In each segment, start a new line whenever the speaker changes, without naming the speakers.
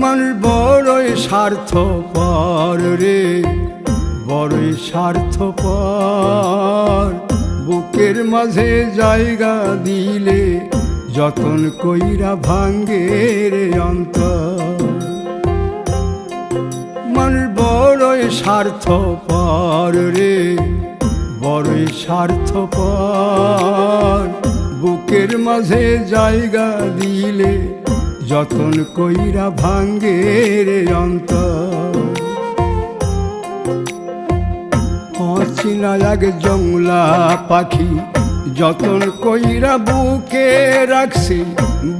মানুষ বড়ই স্বার্থপর রে, বড়ই স্বার্থপর। বুকের মাঝে জায়গা দিলে যতন কইরা ভাঙ্গে রে অন্তর। মানুষ বড়ই স্বার্থপর রে, বড়ই স্বার্থপর। বুকের মাঝে জায়গা দিলে যতন কইরা ভাঙ্গে রে অন্তর। অচিনা এক জংলা পাখি যতন কইরা বুকে রাখছি,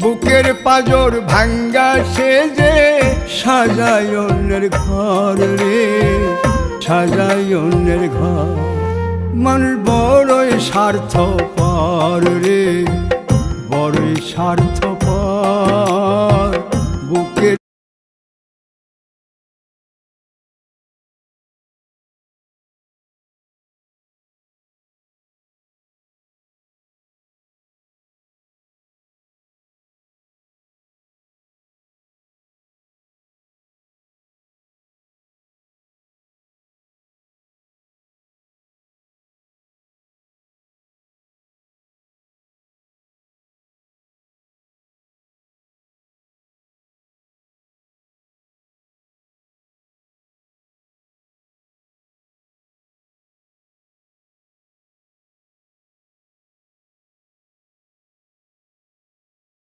বুকের পাজর ভাঙ্গা সে যে সাজায় অন্যের ঘর রে, সাজায় অন্যের ঘর। মানুষ বড়ই স্বার্থপর রে, বড়ই স্বার্থপর।